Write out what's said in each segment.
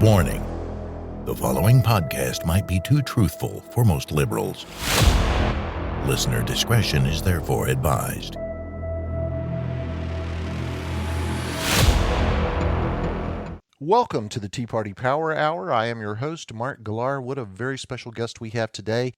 Warning: the following podcast might be too truthful for most liberals. Listener discretion is therefore advised. Welcome to the Tea Party Power Hour. I am your host, Mark Galar. What a very special guest we have today,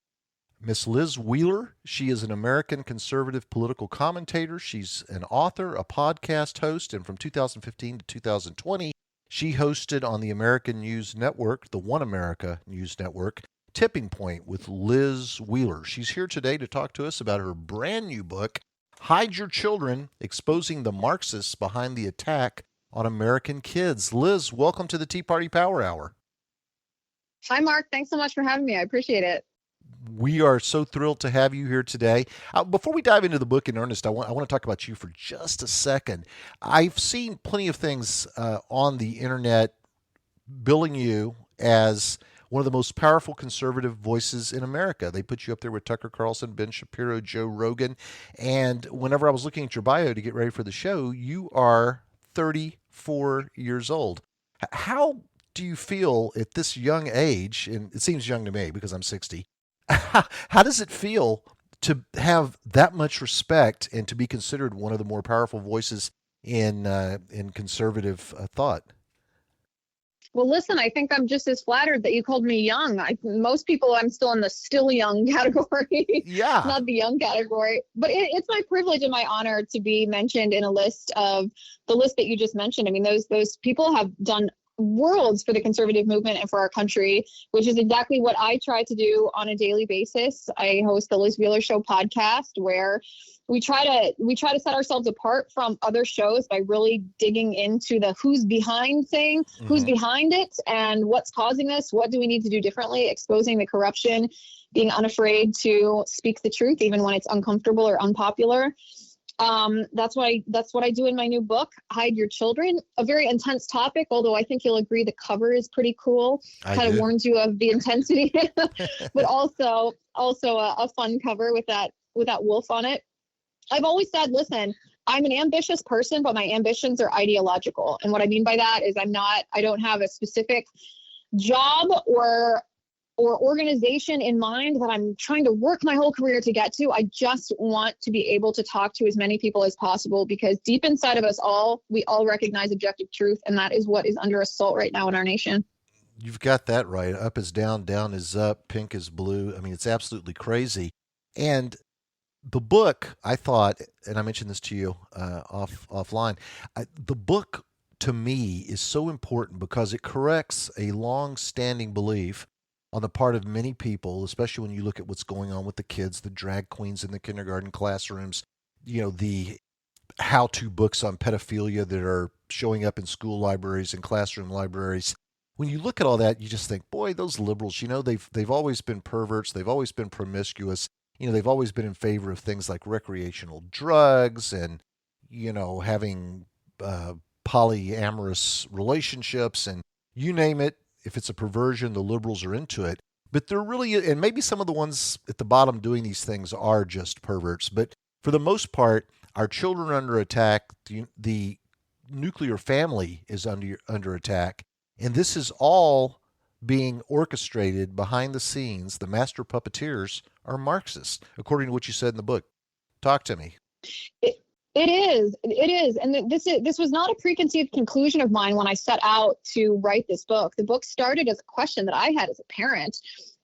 Miss Liz Wheeler. She is an American conservative political commentator. She's an author, a podcast host, and from 2015 to 2020, she hosted on the American News Network, the One America News Network, Tipping Point with Liz Wheeler. She's here today to talk to us about her brand new book, Hide Your Children, Exposing the Marxists Behind the Attack on American Kids. Liz, welcome to the Tea Party Power Hour. Hi, Mark. Thanks so much for having me. I appreciate it. We are so thrilled to have you here today. Before we dive into the book in earnest, I want to talk about you for just a second. I've seen plenty of things on the internet billing you as one of the most powerful conservative voices in America. They put you up there with Tucker Carlson, Ben Shapiro, Joe Rogan. And whenever I was looking at your bio to get ready for the show, you are 34 years old. How do you feel at this young age, and it seems young to me because I'm 60, how does it feel to have that much respect and to be considered one of the more powerful voices in conservative thought? Well, listen, I think I'm just as flattered that you called me young. Most people, I'm still in the still young category. Yeah. Not the young category. But it's my privilege and my honor to be mentioned in a list of the list that you just mentioned. I mean, those people have done worlds for the conservative movement and for our country, which is exactly what I try to do on a daily basis. I host the Liz Wheeler Show podcast, where we try to set ourselves apart from other shows by really digging into the who's behind thing, who's behind it, and what's causing this, what do we need to do differently, exposing the corruption, being unafraid to speak the truth even when it's uncomfortable or unpopular. That's what I do in my new book, Hide Your Children. A very intense topic, although I think you'll agree the cover is pretty cool. Kind of warns you of the intensity, but also a fun cover with that wolf on it. I've always said, listen, I'm an ambitious person, but my ambitions are ideological. And what I mean by that is I don't have a specific job or organization in mind that I'm trying to work my whole career to get to. I just want to be able to talk to as many people as possible, because deep inside of us all, we all recognize objective truth. And that is what is under assault right now in our nation. You've got that right. Up is down, down is up, pink is blue. I mean, it's absolutely crazy. And the book, I thought, and I mentioned this to you offline, the book to me is so important because it corrects a long-standing belief on the part of many people, especially when you look at what's going on with the kids, the drag queens in the kindergarten classrooms, the how-to books on pedophilia that are showing up in school libraries and classroom libraries. When you look at all that, you just think, boy, those liberals, they've always been perverts. They've always been promiscuous. They've always been in favor of things like recreational drugs and, having polyamorous relationships and you name it. If it's a perversion, the liberals are into it. But they're really, and maybe some of the ones at the bottom doing these things are just perverts. But for the most part, our children are under attack. The nuclear family is under attack. And this is all being orchestrated behind the scenes. The master puppeteers are Marxists, according to what you said in the book. Talk to me. It is. And this was not a preconceived conclusion of mine when I set out to write this book. The book started as a question that I had as a parent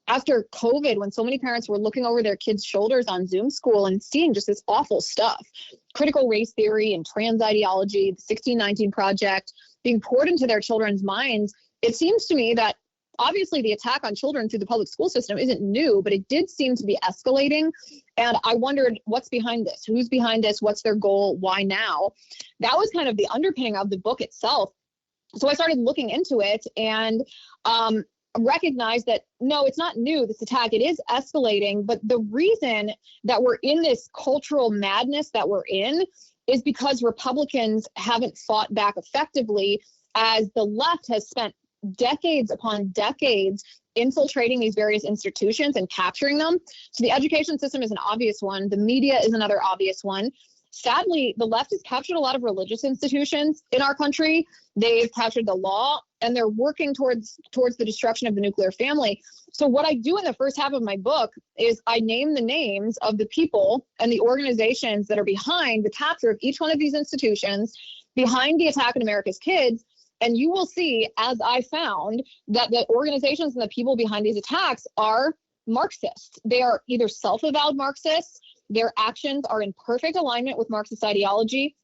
after COVID, when so many parents were looking over their kids' shoulders on Zoom school and seeing just this awful stuff, critical race theory and trans ideology, the 1619 Project being poured into their children's minds. It seems to me that obviously the attack on children through the public school system isn't new, but it did seem to be escalating. And I wondered, what's behind this? Who's behind this? What's their goal? Why now? That was kind of the underpinning of the book itself. So I started looking into it and recognized that, no, it's not new, this attack. It is escalating. But the reason that we're in this cultural madness that we're in is because Republicans haven't fought back effectively, as the left has spent decades upon decades infiltrating these various institutions and capturing them. So the education system is an obvious one. The media is another obvious one. Sadly, the left has captured a lot of religious institutions in our country. They've captured the law and they're working towards the destruction of the nuclear family. So what I do in the first half of my book is I name the names of the people and the organizations that are behind the capture of each one of these institutions, behind the attack on America's kids. And you will see, as I found, that the organizations and the people behind these attacks are Marxists. They are either self-avowed Marxists, their actions are in perfect alignment with Marxist ideology,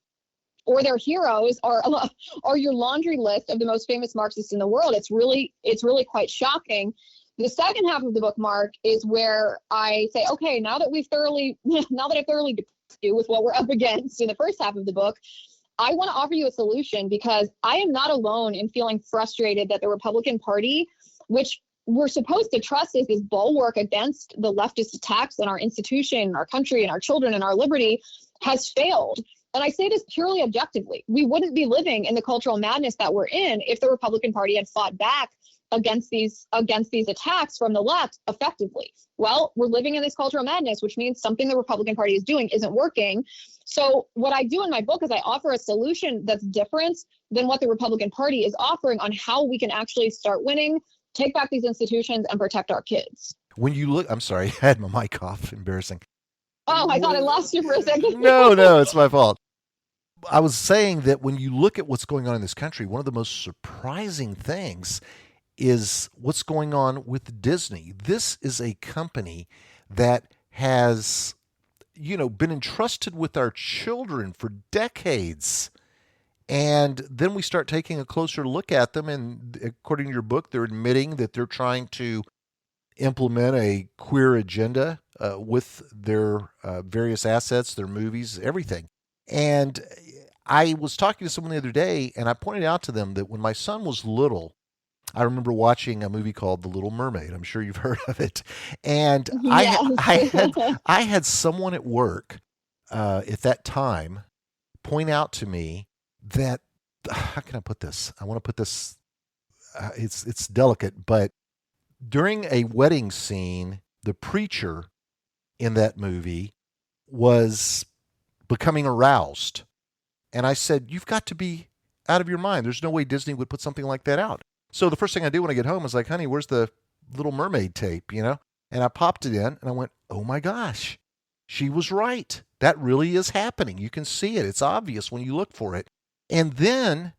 or their heroes are your laundry list of the most famous Marxists in the world. It's really quite shocking. The second half of the book, Mark, is where I say, okay, now that I've thoroughly depressed you with what we're up against in the first half of the book, I want to offer you a solution, because I am not alone in feeling frustrated that the Republican Party, which we're supposed to trust as this bulwark against the leftist attacks on our institution, our country, and our children and our liberty, has failed. And I say this purely objectively. We wouldn't be living in the cultural madness that we're in if the Republican Party had fought back against these attacks from the left effectively. Well, we're living in this cultural madness, which means something the Republican Party is doing isn't working. So what I do in my book is I offer a solution that's different than what the Republican Party is offering on how we can actually start winning, take back these institutions, and protect our kids. When you look, I'm sorry, I had my mic off. Embarrassing. Oh, I thought I lost you for a second. No, it's my fault. I was saying that when you look at what's going on in this country, one of the most surprising things is what's going on with Disney. This is a company that has, been entrusted with our children for decades. And then we start taking a closer look at them. And according to your book, they're admitting that they're trying to implement a queer agenda with their various assets, their movies, everything. And I was talking to someone the other day, and I pointed out to them that when my son was little, I remember watching a movie called The Little Mermaid. I'm sure you've heard of it. And Yes. I had someone at work at that time point out to me that, how can I put this? I want to put this, it's delicate, but during a wedding scene, the preacher in that movie was becoming aroused. And I said, you've got to be out of your mind. There's no way Disney would put something like that out. So the first thing I do when I get home is like, honey, where's the Little Mermaid tape, And I popped it in and I went, oh my gosh, she was right. That really is happening. You can see it. It's obvious when you look for it. And then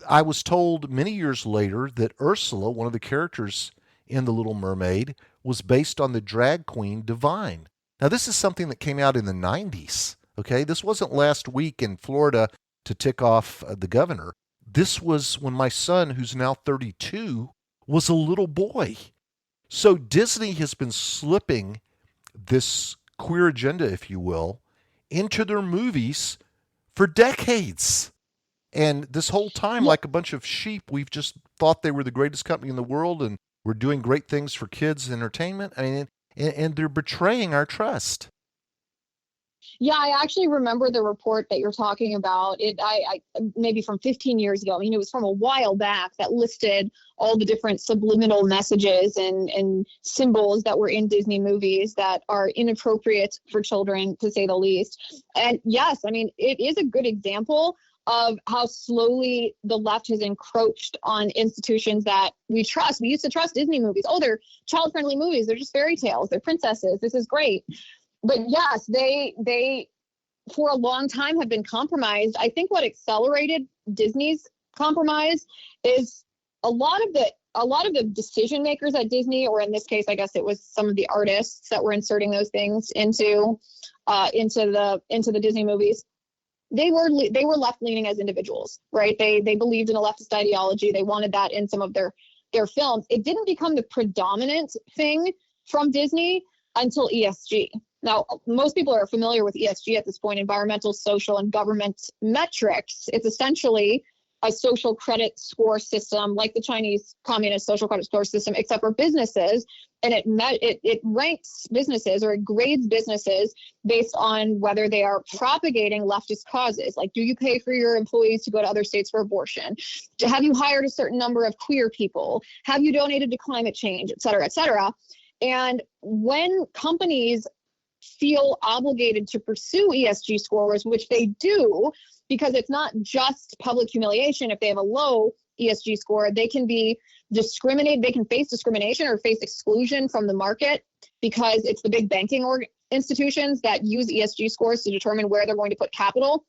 I was told many years later that Ursula, one of the characters in The Little Mermaid, was based on the drag queen Divine. Now, this is something that came out in the 90s, okay? This wasn't last week in Florida to tick off the governor. This was when my son, who's now 32, was a little boy. So Disney has been slipping this queer agenda, if you will, into their movies for decades. And this whole time, like a bunch of sheep, we've just thought they were the greatest company in the world and we're doing great things for kids' entertainment. I mean, and they're betraying our trust. Yeah, I actually remember the report that you're talking about. I maybe from 15 years ago. I mean, it was from a while back, that listed all the different subliminal messages and symbols that were in Disney movies that are inappropriate for children, to say the least. And yes, I mean, it is a good example of how slowly the left has encroached on institutions that we trust. We used to trust Disney movies. Oh, they're child-friendly movies. They're just fairy tales. They're princesses. This is great. But yes, they for a long time have been compromised. I think what accelerated Disney's compromise is a lot of the decision makers at Disney, or in this case, I guess it was some of the artists that were inserting those things into the Disney movies. They were left leaning as individuals, right? They believed in a leftist ideology. They wanted that in some of their films. It didn't become the predominant thing from Disney until ESG. Now, most people are familiar with ESG at this point, environmental, social, and government metrics. It's essentially a social credit score system like the Chinese communist social credit score system, except for businesses. And it ranks businesses, or it grades businesses based on whether they are propagating leftist causes. Like, do you pay for your employees to go to other states for abortion? Have you hired a certain number of queer people? Have you donated to climate change, et cetera, et cetera? And when companies feel obligated to pursue ESG scores, which they do, because it's not just public humiliation if they have a low ESG score, they can be discriminated, they can face discrimination or face exclusion from the market because it's the big banking institutions that use ESG scores to determine where they're going to put capital.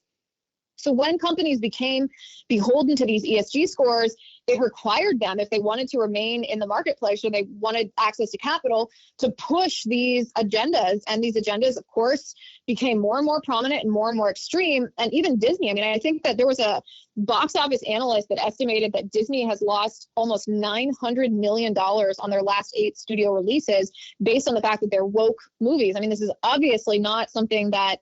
So when companies became beholden to these ESG scores, it required them, if they wanted to remain in the marketplace or they wanted access to capital, to push these agendas. And these agendas, of course, became more and more prominent and more extreme. And even Disney, I mean, I think that there was a box office analyst that estimated that Disney has lost almost $900 million on their last 8 studio releases based on the fact that they're woke movies. I mean, this is obviously not something that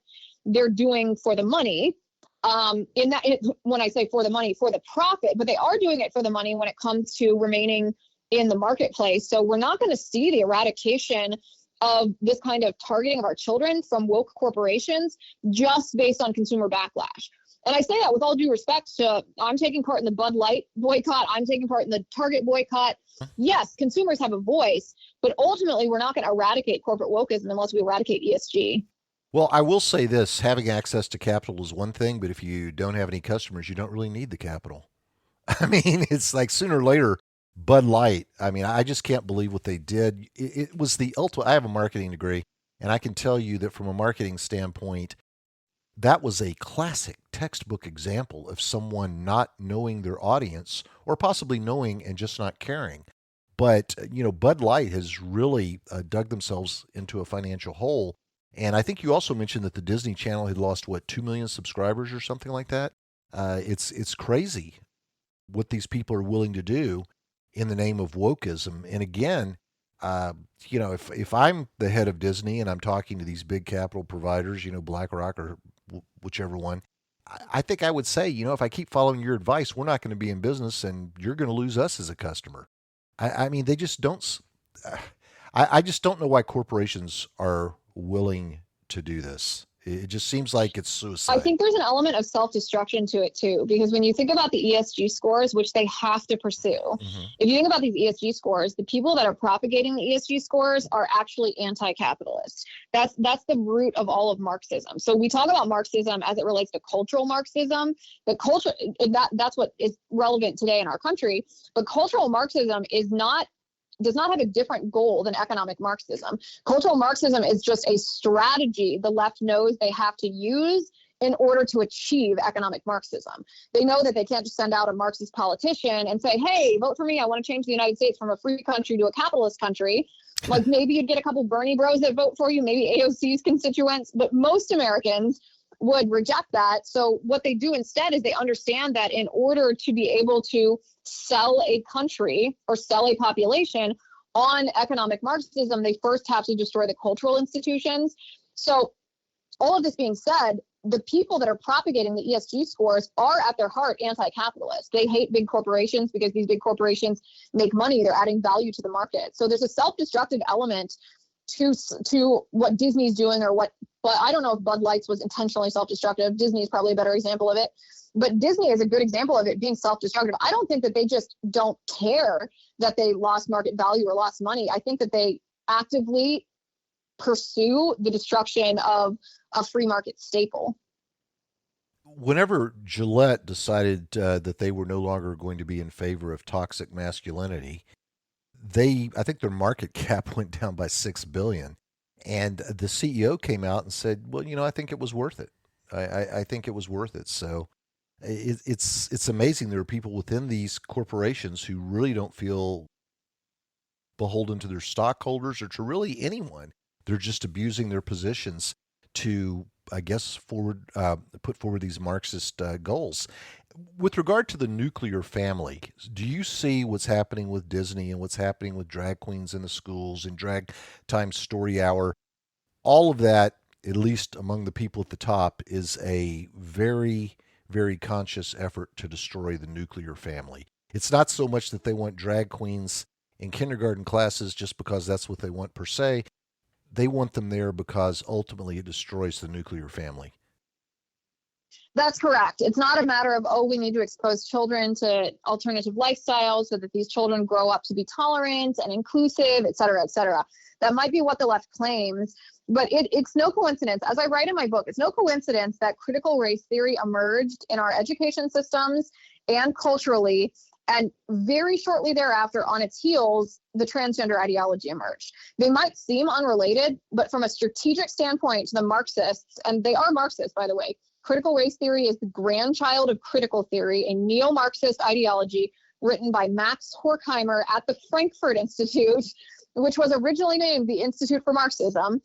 they're doing for the money. When I say for the money, for the profit, but they are doing it for the money when it comes to remaining in the marketplace. So we're not going to see the eradication of this kind of targeting of our children from woke corporations just based on consumer backlash. And I say that with all due respect to, I'm taking part in the Bud Light boycott. I'm taking part in the Target boycott. Yes, consumers have a voice, but ultimately we're not going to eradicate corporate wokeism unless we eradicate ESG. Well, I will say this, having access to capital is one thing, but if you don't have any customers, you don't really need the capital. I mean, it's like sooner or later, Bud Light, I mean, I just can't believe what they did. It was the ultimate. I have a marketing degree, and I can tell you that from a marketing standpoint, that was a classic textbook example of someone not knowing their audience or possibly knowing and just not caring. But, Bud Light has really dug themselves into a financial hole. And I think you also mentioned that the Disney Channel had lost, 2 million subscribers or something like that. It's crazy what these people are willing to do in the name of wokeism. And again, if I'm the head of Disney and I'm talking to these big capital providers, BlackRock or whichever one, I think I would say, if I keep following your advice, we're not going to be in business and you're going to lose us as a customer. I mean, they just don't. I just don't know why corporations are willing to do this. It just seems like it's suicide. I think there's an element of self-destruction to it too, because when you think about the ESG scores, which they have to pursue, if you think about these ESG scores, the people that are propagating the ESG scores are actually anti-capitalist. That's the root of all of Marxism. So we talk about Marxism as it relates to cultural Marxism. The culture, that's what is relevant today in our country. But cultural Marxism does not have a different goal than economic Marxism. Cultural Marxism is just a strategy the left knows they have to use in order to achieve economic Marxism. They know that they can't just send out a Marxist politician and say, hey, vote for me. I want to change the United States from a free country to a capitalist country. Like maybe you'd get a couple Bernie bros that vote for you, maybe AOC's constituents, but most Americans would reject that. So what they do instead is they understand that in order to be able to sell a country or sell a population on economic Marxism, they first have to destroy the cultural institutions. So all of this being said, the people that are propagating the ESG scores are at their heart anti-capitalist. They hate big corporations because these big corporations make money. They're adding value to the market. So there's a self-destructive element to what Disney's doing but I don't know if Bud Lights was intentionally self-destructive. Disney is probably a better example of it. But Disney is a good example of it being self-destructive. I don't think that they just don't care that they lost market value or lost money. I think that they actively pursue the destruction of a free market staple. Whenever Gillette decided that they were no longer going to be in favor of toxic masculinity, I think their market cap went down by $6 billion. And the CEO came out and said, well, I think it was worth it. I think it was worth it. So it's amazing there are people within these corporations who really don't feel beholden to their stockholders or to really anyone. They're just abusing their positions to, I guess, put forward these Marxist goals. With regard to the nuclear family, do you see what's happening with Disney and what's happening with drag queens in the schools and drag time story hour? All of that, at least among the people at the top, is a very, very conscious effort to destroy the nuclear family. It's not so much that they want drag queens in kindergarten classes just because that's what they want per se. They want them there because ultimately it destroys the nuclear family. That's correct. It's not a matter of, we need to expose children to alternative lifestyles so that these children grow up to be tolerant and inclusive, et cetera, et cetera. That might be what the left claims, but it's no coincidence. As I write in my book, it's no coincidence that critical race theory emerged in our education systems and culturally And very shortly thereafter, on its heels, the transgender ideology emerged. They might seem unrelated, but from a strategic standpoint to the Marxists, and they are Marxists, by the way, critical race theory is the grandchild of critical theory, a neo-Marxist ideology written by Max Horkheimer at the Frankfurt Institute, which was originally named the Institute for Marxism.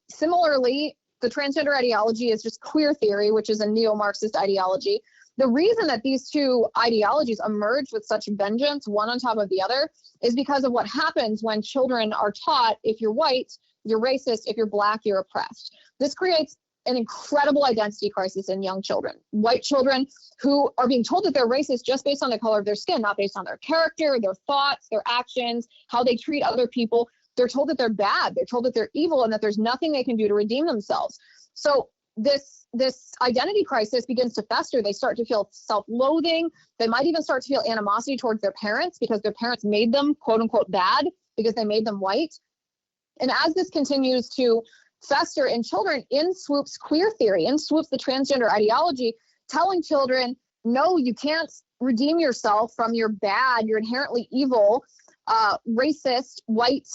Similarly, the transgender ideology is just queer theory, which is a neo-Marxist ideology. The reason that these two ideologies emerge with such vengeance, one on top of the other, is because of what happens when children are taught, if you're white, you're racist, if you're black, you're oppressed. This creates an incredible identity crisis in young children. White children who are being told that they're racist just based on the color of their skin, not based on their character, their thoughts, their actions, how they treat other people. They're told that they're bad, they're told that they're evil, and that there's nothing they can do to redeem themselves. So this identity crisis begins to fester. They start to feel self-loathing. They might even start to feel animosity towards their parents because their parents made them, quote unquote, bad because they made them white. And as this continues to fester in children, in swoops queer theory, in swoops the transgender ideology, telling children, no, you can't redeem yourself from your bad, your inherently evil, racist, white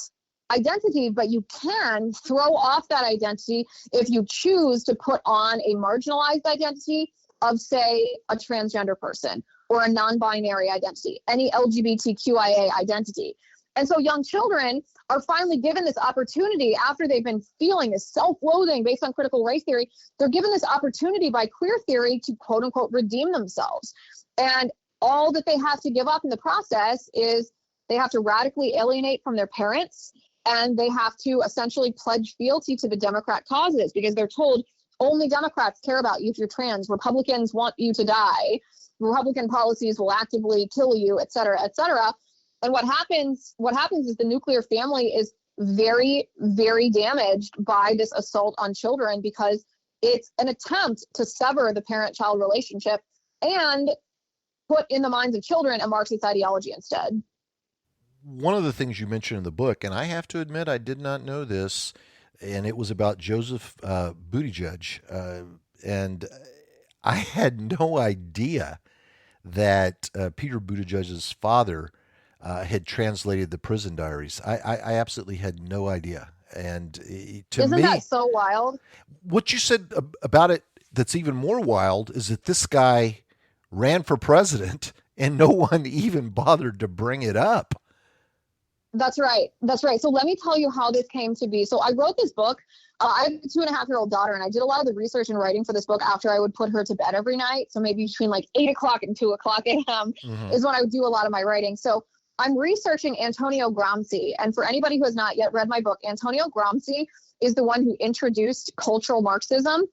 identity, but you can throw off that identity if you choose to put on a marginalized identity of, say, a transgender person or a non-binary identity, any LGBTQIA identity. And so young children are finally given this opportunity after they've been feeling this self-loathing based on critical race theory. They're given this opportunity by queer theory to, quote unquote, redeem themselves. And all that they have to give up in the process is they have to radically alienate from their parents, and they have to essentially pledge fealty to the Democrat causes because they're told only Democrats care about you if you're trans. Republicans want you to die. Republican policies will actively kill you, et cetera, et cetera. And what happens is the nuclear family is very, very damaged by this assault on children because it's an attempt to sever the parent-child relationship and put in the minds of children a Marxist ideology instead. One of the things you mentioned in the book, and I have to admit I did not know this, and it was about Joseph Buttigieg. And I had no idea that Peter Buttigieg's father had translated the prison diaries. I absolutely had no idea. And to Isn't me, that so wild? What you said about it that's even more wild is that this guy ran for president and no one even bothered to bring it up. That's right. That's right. So let me tell you how this came to be. So I wrote this book. I have a 2.5-year-old daughter, and I did a lot of the research and writing for this book after I would put her to bed every night. So maybe between like 8 o'clock and 2 o'clock a.m. Is when I would do a lot of my writing. So I'm researching Antonio Gramsci. And for anybody who has not yet read my book, Antonio Gramsci is the one who introduced cultural Marxism.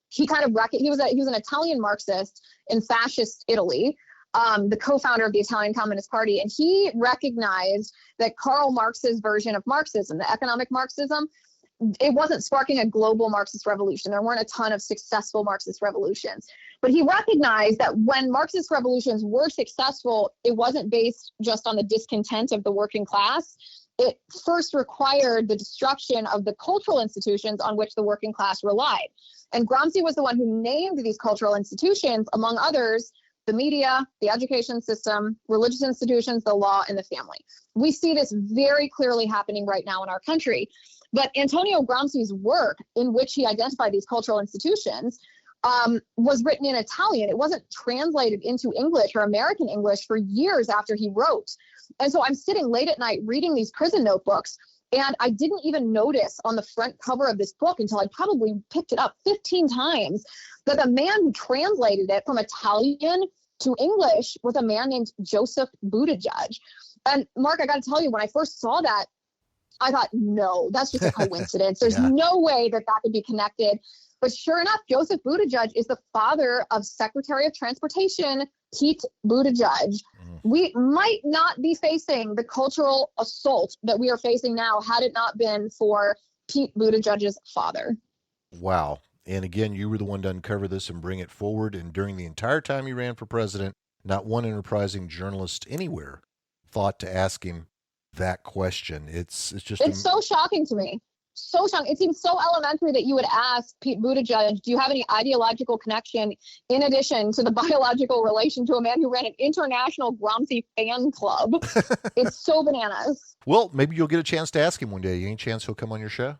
He was an Italian Marxist in fascist Italy. The co-founder of the Italian Communist Party, and he recognized that Karl Marx's version of Marxism, the economic Marxism, it wasn't sparking a global Marxist revolution. There weren't a ton of successful Marxist revolutions. But he recognized that when Marxist revolutions were successful, it wasn't based just on the discontent of the working class. It first required the destruction of the cultural institutions on which the working class relied. And Gramsci was the one who named these cultural institutions, among others, the media, the education system, religious institutions, the law, and the family. We see this very clearly happening right now in our country. But Antonio Gramsci's work, in which he identified these cultural institutions, was written in Italian. It wasn't translated into English or American English for years after he wrote. And so I'm sitting late at night reading these prison notebooks, and I didn't even notice on the front cover of this book until I probably picked it up 15 times that the man who translated it from Italian to English was a man named Joseph Buttigieg. And Mark, I got to tell you, when I first saw that, I thought, no, that's just a coincidence. There's no way that could be connected. But sure enough, Joseph Buttigieg is the father of Secretary of Transportation Pete Buttigieg. We might not be facing the cultural assault that we are facing now had it not been for Pete Buttigieg's father. Wow. And again, you were the one to uncover this and bring it forward. And during the entire time you ran for president, not one enterprising journalist anywhere thought to ask him that question. It's so shocking to me. so strong. It seems so elementary that you would ask Pete Buttigieg, do you have any ideological connection in addition to the biological relation to a man who ran an international ground thief fan club? It's so bananas. Well, maybe you'll get a chance to ask him one day. Any chance he'll come on your show?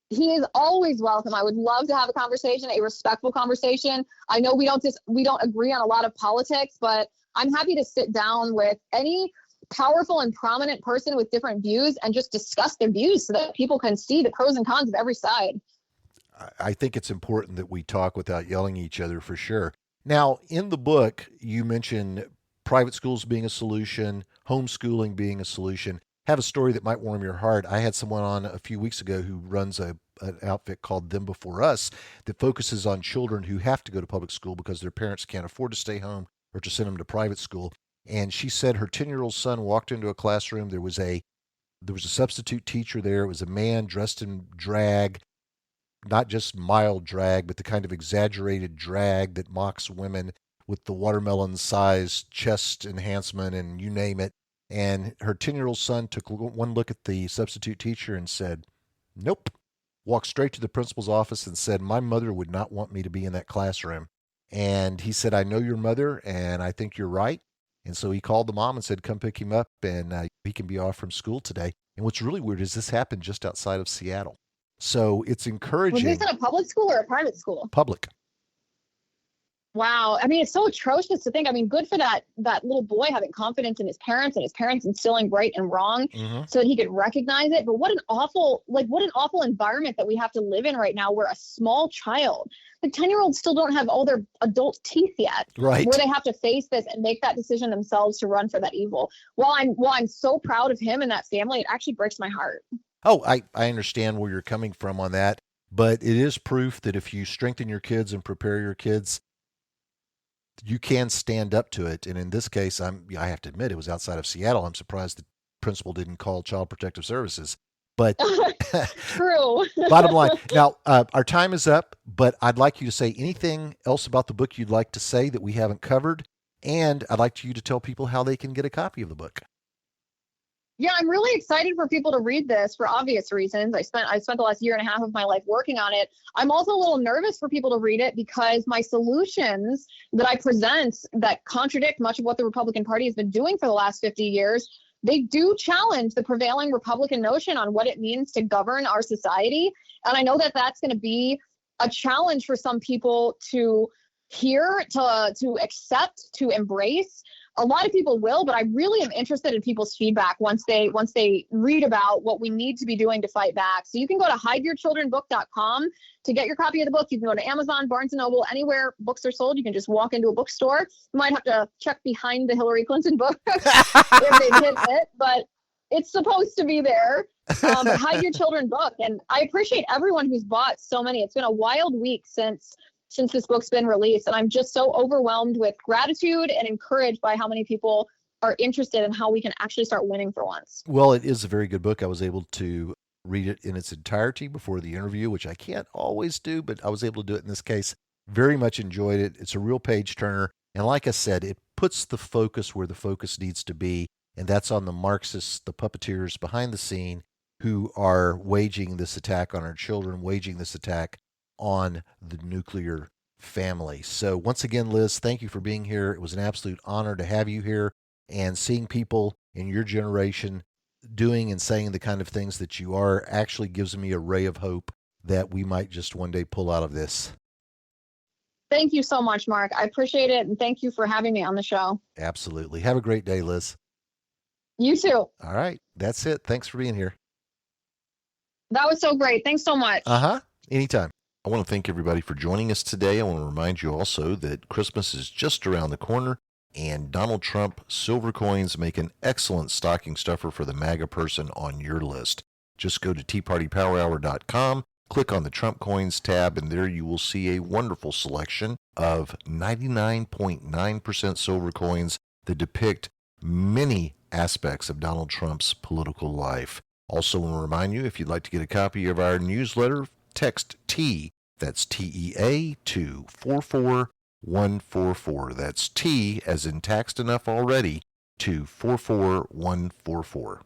He is always welcome. I would love to have a conversation, a respectful conversation. I know we don't agree on a lot of politics, but I'm happy to sit down with any powerful and prominent person with different views and just discuss their views so that people can see the pros and cons of every side. I think it's important that we talk without yelling at each other, for sure. Now, in the book, you mention private schools being a solution, homeschooling being a solution. Have a story that might warm your heart. I had someone on a few weeks ago who runs an outfit called Them Before Us that focuses on children who have to go to public school because their parents can't afford to stay home or to send them to private school. And she said her 10-year-old son walked into a classroom. There was a substitute teacher there. It was a man dressed in drag, not just mild drag, but the kind of exaggerated drag that mocks women with the watermelon-sized chest enhancement and you name it. And her 10-year-old son took one look at the substitute teacher and said, nope. Walked straight to the principal's office and said, my mother would not want me to be in that classroom. And he said, I know your mother, and I think you're right. And so he called the mom and said, come pick him up, and he can be off from school today. And what's really weird is this happened just outside of Seattle. So it's encouraging. Was this in a public school or a private school? Public. Wow. I mean, it's so atrocious to think. I mean, good for that little boy having confidence in his parents and his parents instilling right and wrong so that he could recognize it. But what an awful environment that we have to live in right now, where a small child, the 10-year-olds still don't have all their adult teeth yet, right? Where they have to face this and make that decision themselves to run for that evil. While I'm so proud of him and that family, it actually breaks my heart. Oh, I understand where you're coming from on that, but it is proof that if you strengthen your kids and prepare your kids, you can stand up to it. And in this case, I have to admit, it was outside of Seattle. I'm surprised the principal didn't call Child Protective Services. But true. Bottom line. Now, our time is up, but I'd like you to say anything else about the book you'd like to say that we haven't covered. And I'd like you to tell people how they can get a copy of the book. Yeah, I'm really excited for people to read this for obvious reasons. I spent the last year and a half of my life working on it. I'm also a little nervous for people to read it because my solutions that I present that contradict much of what the Republican Party has been doing for the last 50 years, they do challenge the prevailing Republican notion on what it means to govern our society. And I know that that's going to be a challenge for some people to hear, to accept, to embrace. A lot of people will, but I really am interested in people's feedback once they read about what we need to be doing to fight back. So you can go to hideyourchildrenbook.com to get your copy of the book. You can go to Amazon, Barnes & Noble, anywhere books are sold. You can just walk into a bookstore. You might have to check behind the Hillary Clinton book if they hit it, but it's supposed to be there. But Hide Your Children book. And I appreciate everyone who's bought so many. It's been a wild week since this book's been released. And I'm just so overwhelmed with gratitude and encouraged by how many people are interested in how we can actually start winning for once. Well, it is a very good book. I was able to read it in its entirety before the interview, which I can't always do, but I was able to do it in this case. Very much enjoyed it. It's a real page turner. And like I said, it puts the focus where the focus needs to be. And that's on the Marxists, the puppeteers behind the scene who are waging this attack on our children, waging this attack on the nuclear family. So once again, Liz, thank you for being here. It was an absolute honor to have you here, and seeing people in your generation doing and saying the kind of things that you are actually gives me a ray of hope that we might just one day pull out of this. Thank you so much, Mark. I appreciate it. And thank you for having me on the show. Absolutely. Have a great day, Liz. You too. All right. That's it. Thanks for being here. That was so great. Thanks so much. Anytime. I want to thank everybody for joining us today. I want to remind you also that Christmas is just around the corner, and Donald Trump silver coins make an excellent stocking stuffer for the MAGA person on your list. Just go to teapartypowerhour.com, click on the Trump Coins tab, and there you will see a wonderful selection of 99.9% silver coins that depict many aspects of Donald Trump's political life. Also want to remind you, if you'd like to get a copy of our newsletter, text T, that's TEA, to 44144. That's T, as in taxed enough already, to 44144.